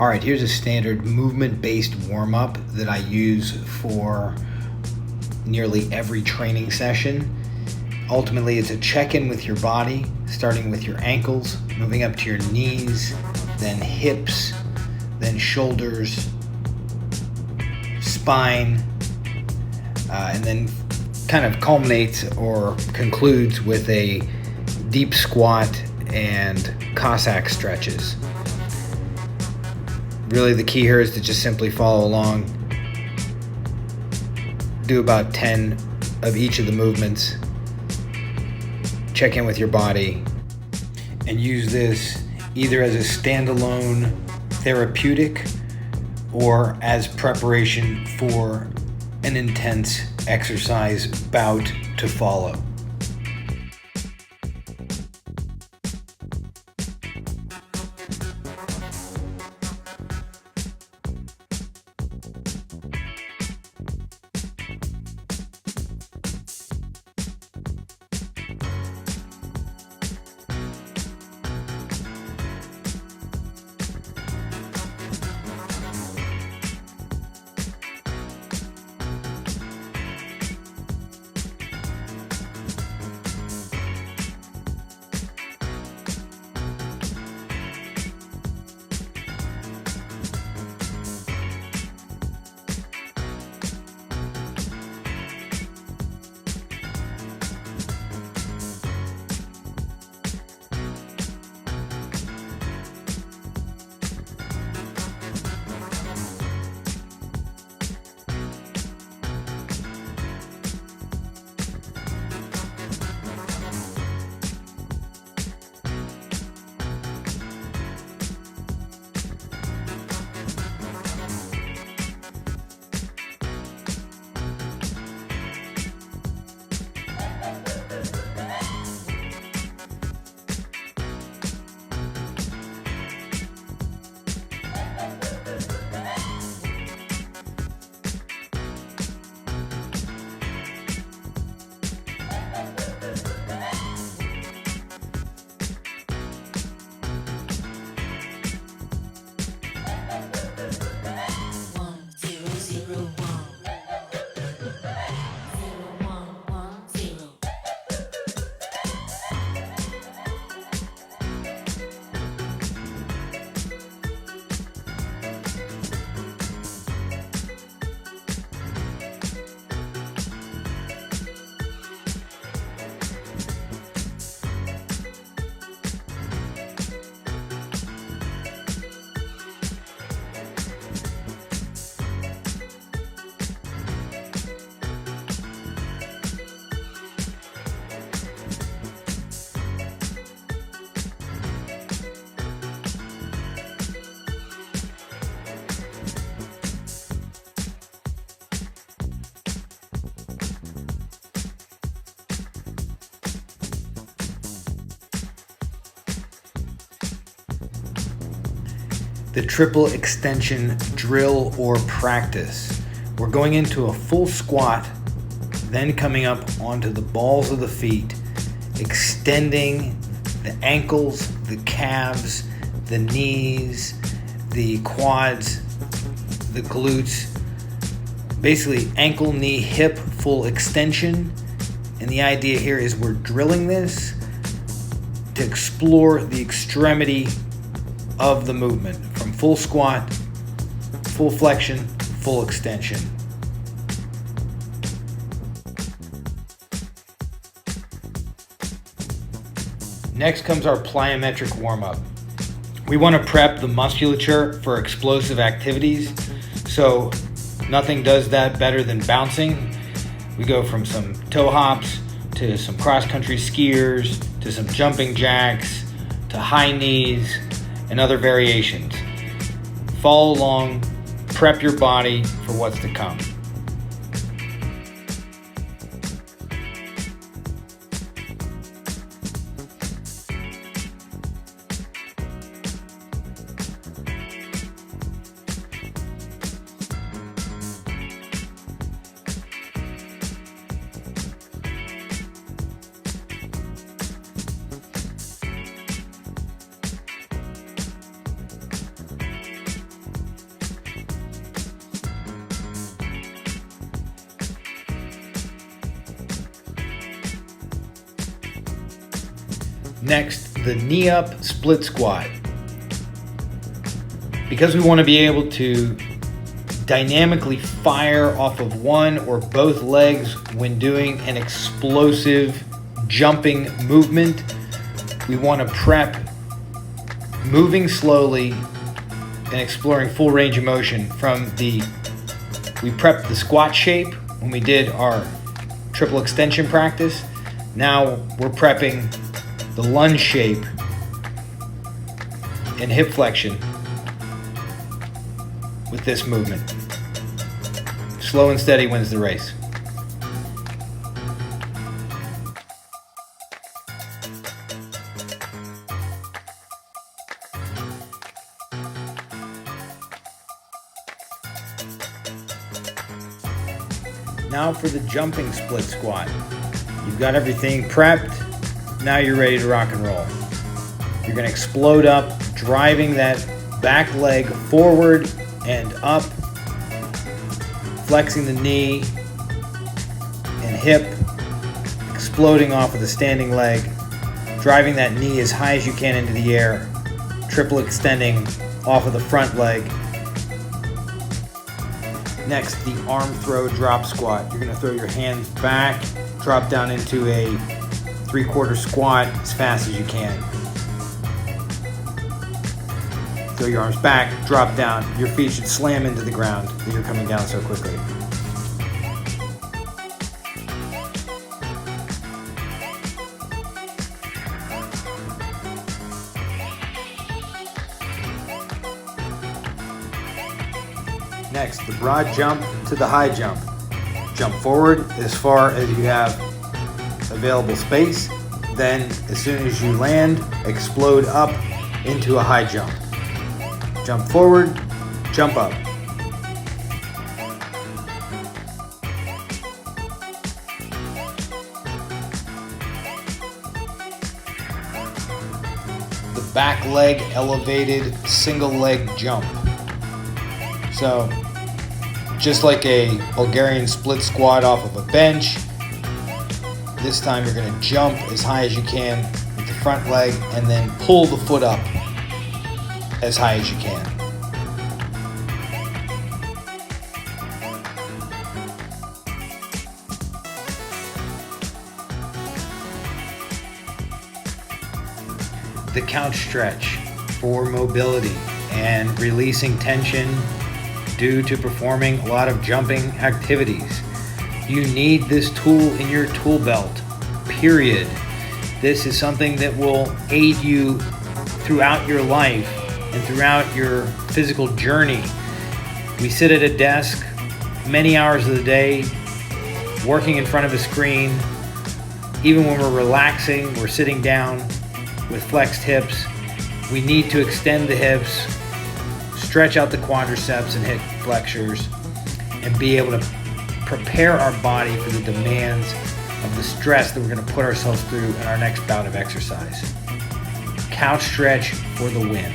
All right, here's a standard movement-based warm-up that I use for nearly every training session. Ultimately, it's a check-in with your body, starting with your ankles, moving up to your knees, then hips, then shoulders, spine, and then kind of culminates or concludes with a deep squat and Cossack stretches. Really, the key here is to just simply follow along. Do about 10 of each of the movements. Check in with your body and use this either as a standalone therapeutic or as preparation for an intense exercise bout to follow. The triple extension drill or practice. We're going into a full squat, then coming up onto the balls of the feet, extending the ankles, the calves, the knees, the quads, the glutes. Basically ankle, knee, hip, full extension. And the idea here is we're drilling this to explore the extremity of the movement from full squat, full flexion, full extension. Next comes our plyometric warm-up. We want to prep the musculature for explosive activities, so nothing does that better than bouncing. We go from some toe hops to some cross-country skiers to some jumping jacks to high knees and other variations. Follow along, prep your body for what's to come. Next, the knee up split squat. Because we want to be able to dynamically fire off of one or both legs when doing an explosive jumping movement, we want to prep moving slowly and exploring full range of motion we prepped the squat shape when we did our triple extension practice. Now we're prepping the lunge shape and hip flexion with this movement. Slow and steady wins the race. Now for the jumping split squat. You've got everything prepped. Now you're ready to rock and roll. You're going to explode up, driving that back leg forward and up, flexing the knee and hip, exploding off of the standing leg, driving that knee as high as you can into the air, triple extending off of the front leg. Next, the arm throw drop squat. You're going to throw your hands back, drop down into a 3/4 squat as fast as you can. Throw your arms back, drop down. Your feet should slam into the ground because you're coming down so quickly. Next, the broad jump to the high jump. Jump forward as far as you have available space. Then, as soon as you land, explode up into a high jump. Jump forward, jump up. The back leg elevated single leg jump. So, just like a Bulgarian split squat off of a bench, this time you're going to jump as high as you can with the front leg and then pull the foot up as high as you can. The couch stretch for mobility and releasing tension due to performing a lot of jumping activities. You need this tool in your tool belt, period. This is something that will aid you throughout your life and throughout your physical journey. We sit at a desk many hours of the day, working in front of a screen. Even when we're relaxing, we're sitting down with flexed hips. We need to extend the hips, stretch out the quadriceps and hip flexors, and be able to prepare our body for the demands of the stress that we're going to put ourselves through in our next bout of exercise. Couch stretch for the win.